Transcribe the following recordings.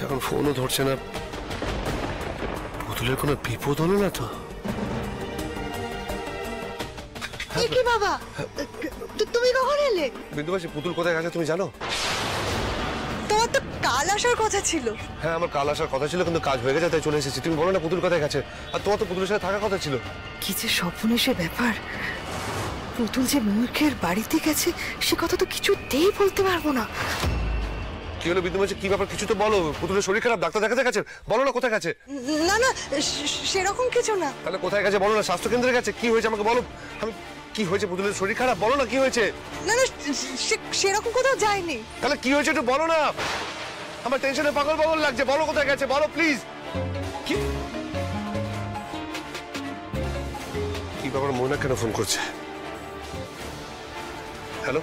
এখন ফোনও ধরছে না। পুতুলের কোনো বিপদ হলো না তো? কি বাবা, তুমি কখন এলে? বিন্দু মাসি, পুতুল কোথায় গেছে তুমি জানো? তোমার তো কাল আসার কথা ছিল। হ্যাঁ, আমার কাল আসার কথা ছিল, কিন্তু কাজ হয়ে গেছে তাই চলে এসেছি। তুমি বলো না পুতুল কোথায় গেছে? আর তোমার তো পুতুলের সাথে থাকার কথা ছিল। কি যে স্বপ্নের ব্যাপার, পুতুল যে মূর্খের বাড়িতে গেছে সে কথা তো কিছুতেই বলতে পারবো না। কি হলো বিন্দু মাসি, কি ব্যাপার? কিছু তো বলো। পুতুলের শরীর খারাপ, ডাক্তার দেখাতে গেছে, বলো না কোথায় গেছে? না না, সেরকম কিছু না। তাহলে কোথায় গেছে বলো না? স্বাস্থ্য কেন্দ্রে গেছে? কি হয়েছে আমাকে বলো। আমি কি হয়েছে? পুতুলের শরীর খারাপ, বলো না কি হয়েছে? না না, সেরকম কোথাও যায়নি। তাহলে কি হয়েছে একটু বলো না। আমার টেনশনে পাগল পাগল লাগছে, বলো কোথায় গেছে, বলো প্লিজ। কি কি ব্যাপার, ময়না কেন ফোন করছে? হ্যালো,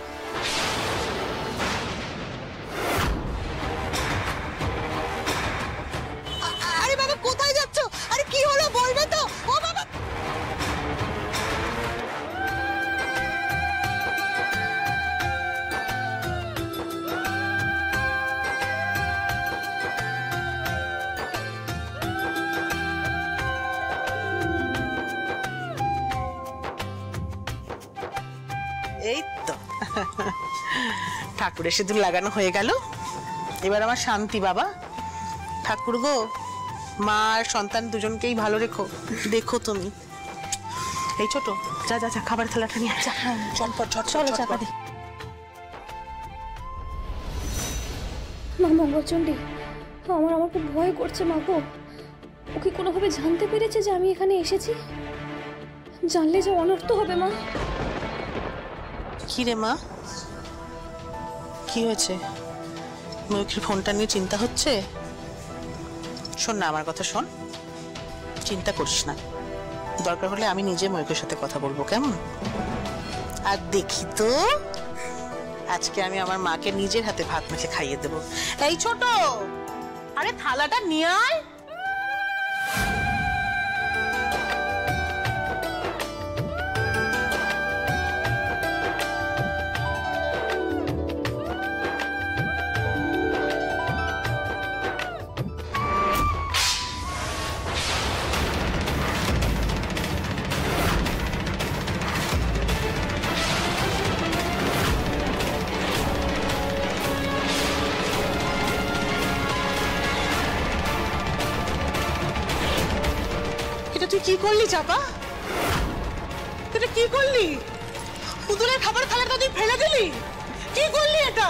আরে বাবা কোথায় যাচ্ছ? আরে কি হলো বলবে তো? ও বাবা, এই তো ঠাকুরের সিঁদুর লাগানো হয়ে গেল। এবার আমার শান্তি বাবা। ঠাকুর গো, মা আর সন্তান দুজনকেই ভালো রেখো। দেখো তুমি। এই ছোট, যা যা যা, খাবার থালাটা নিয়ে যা। চটপট চলো চাপা দি। মা মঙ্গলচণ্ডী, আমার খুব ভয় করছে মা গো। ও কি কোনোভাবে জানতে পেরেছে যে আমি এখানে এসেছি? জানলে যে অনর্থ হবে মা। কি রে মা, কি হয়েছে? ময়ূখীর ফোনটা নিয়ে চিন্তা হচ্ছে? শোন না, আমার কথা শোন, চিন্তা করিস না। দরকার হলে আমি নিজে ময়ূখের সাথে কথা বলবো, কেমন? আর দেখি তো, আজকে আমি আমার মাকে নিজের হাতে ভাত মেখে খাইয়ে দেবো। এই ছোট, আরে থালাটা নিয়ে আয়। তুই কি করলি চাপা? তুই কি করলি? পুতুলের খাবার থালাটা তুই ফেলে দিলি? কি করলি এটা?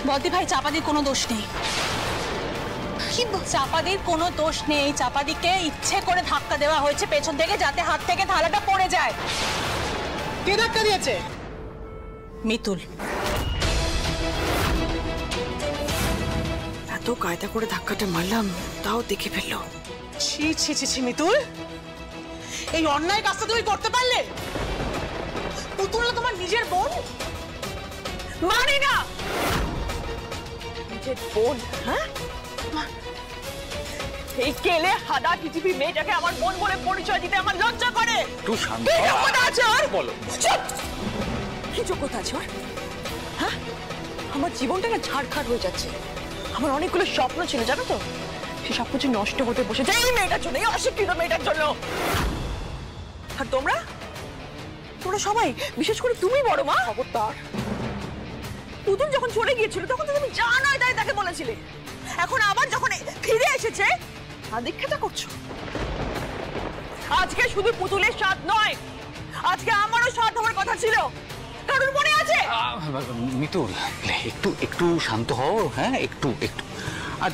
বলতে ভাই, চাপাদির কোনো দোষ নেই। চাপাদির কোনো দোষ নেই। চাপাদিকে ইচ্ছে করে ধাক্কা দেওয়া হয়েছে পেছন থেকে, যাতে হাত থেকে থালাটা পড়ে যায়। কে ধাক্কা দিয়েছে? মিতুল। এত কায়দা করে ধাক্কাটা মারলাম, তাও দেখে ফেললো। ছি ছি ছি ছি মিতুল, এই অন্যায় কাজটা তুমি করতে পারলে? পুতুল তোমার নিজের বোন? মানি না নিজের বোন। হ্যাঁ, এই কেলে হাদা টিটিপি মেয়েটাকে আমার বোন বলে পরিচয় দিতে আমার লজ্জা করে। একটু শান্ত বলো। কি যোগ্যতা আছে ওর? হ্যাঁ, আমার জীবনটা না ঝাড়খাড় হয়ে যাচ্ছে। আমার অনেকগুলো স্বপ্ন ছিল জানো তো, সে সবকিছু নষ্ট হতে বসেছে এই মেয়েটার জন্য, এই অশিক্ষিত মেয়েটার জন্য। আর তোমরা সবাই, বিশেষ করে তুমি বড় মা, খবরদার। পুতুল যখন চলে গিয়েছিল তখন তো তুমি যা নয় তাই তাকে বলেছিলে। এখন আবার যখন ফিরে এসেছে আদিক্ষেতা করছো। আজকে শুধু পুতুলের স্বাদ নয়, আজকে আমারও স্বাদ হওয়ার কথা ছিল। কারণ মনে আছে? মিতুল, একটু একটু শান্ত হও। হ্যাঁ, একটু একটু। আর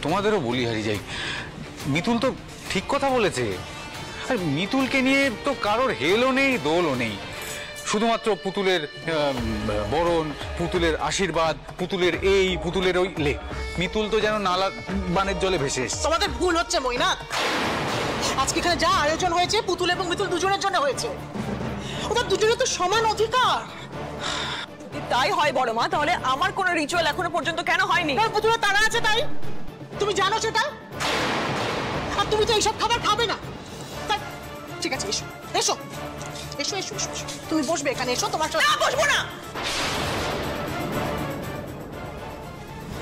তোমাদেরও বলি হারিয়ে যাই, মিতুল তো ঠিক কথা বলেছে। আর মিতুলকে নিয়ে তো কারোর হেলও নেই, দোলও নেই। শুধুমাত্র পুতুলের বরণ, পুতুলের আশীর্বাদ, পুতুলের এই পুতুলের ওই। মিতুল তো যেন নালা বানের জলে ভেসে এসছে। তোমাদের ভুল হচ্ছে মইনা। আজকে এখানে যা আয়োজন হয়েছে পুতুল এবং মিতুল দুজনের জন্য হয়েছে। ওদের দুজনের তো সমান অধিকার। যদি তাই হয় বড় মা, তাহলে আমার কোনো রিচুয়াল এখনো পর্যন্ত কেন হয়নি? পুতুলের তারা আছে তাই তুমি জানো সেটা? আর তুমি তো এইসব খাবার খাবে না। ঠিক আছে, এসো এসো এসো এসো এসো। তুমি বসবে এখানে, এসো। তোমার সাথে বসবো না।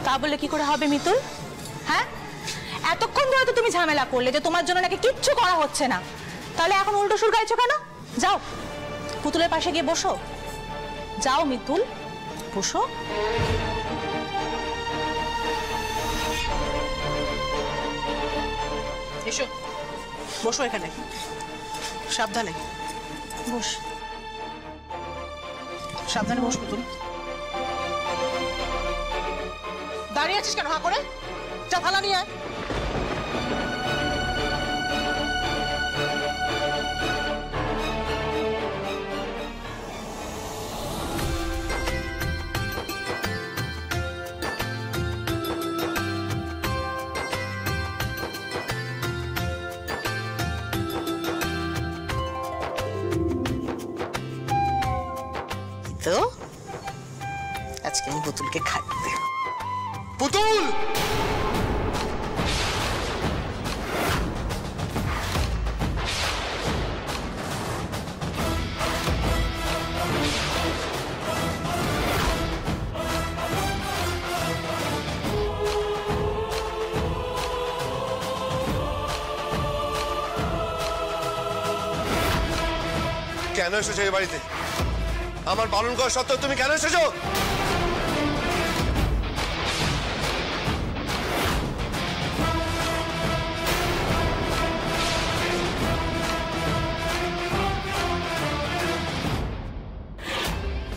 তা বলে কি করে হবে মিতুল? হ্যাঁ, এতক্ষণ ধরে তো তুমি ঝামেলা করলে যে তোমার জন্য নাকি কিচ্ছু করা হচ্ছে না, তাহলে এখন উল্টো সুর গাইছো কেন? যাও পুতুলের পাশে গিয়ে বসো, যাও মিতুল বসো। এসো বসো এখানে, সাবধানে বস, সাবধানে বস পুতুল। দাঁড়িয়ে আছিস কেন হা করে? যা থালা নিয়ে আয়। তো আজকে আমি পুতুলকে খাইয়ে দেব। পুতুল! কেন এসেছো এই বাড়িতে? আমার বারণ করা সত্ত্বেও তুমি কেন এসেছো?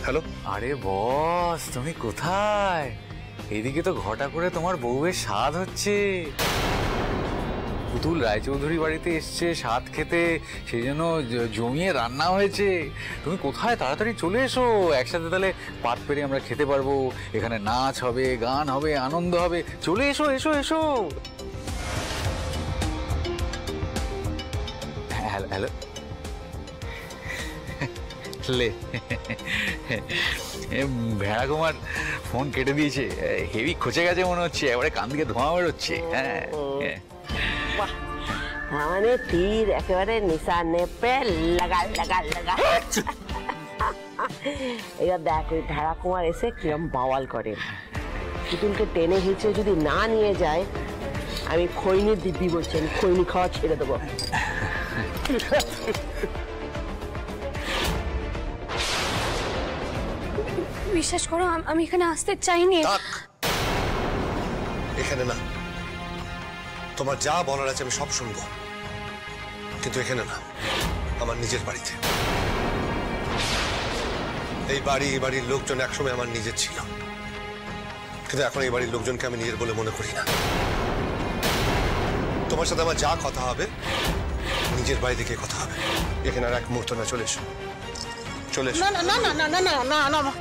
হ্যালো। আরে বস, তুমি কোথায়? এদিকে তো ঘটা করে তোমার বউয়ের স্বাদ হচ্ছে। পুতুল রায়চৌধুরী বাড়িতে এসছে স্বাদ খেতে, সেই জন্য জমিয়ে রান্না হয়েছে। তুমি কোথায়? তাড়াতাড়ি চলে এসো, একসাথে তাহলে পাত পেরে আমরা খেতে পারবো। এখানে নাচ হবে, গান হবে, আনন্দ হবে। চলে এসো, এসো এসো। হ্যালো হ্যালো লে ভেড়া কুমার ফোন কেটে দিয়েছে, হেভি খচে গেছে মনে হচ্ছে, এবারে কান দিকে ধোঁয়া বেরোচ্ছে। হ্যাঁ মানে তীর একেবারে নিশানে পে লাগা লাগা লাগা। এবার দেখ ওই ভেড়া কুমার এসে কিরম বাওয়াল করে। পুতুলকে টেনে হিঁচে যদি না নিয়ে যায়, আমি খৈনির দিব্যি বলছি, আমি খৈনি খাওয়া ছেড়ে দেবো। বিশ্বাস করো, আমি এখানে আসতে চাইনি। এখানে না, তোমার যা বলার আছে আমি সব শুনবো, কিন্তু এখানে না, আমার নিজের বাড়িতে। এই বাড়ির লোকজন একসময় আমার নিজের ছিল, কিন্তু এখন এই বাড়ির লোকজনকে আমি নিজের বলে মনে করি না। তোমার সাথে আমার যা কথা হবে নিজের বাড়ি থেকে কথা হবে, এখানে আর এক মুহূর্ত না। চলে এসো, চলে এসো। না না না না না না না না না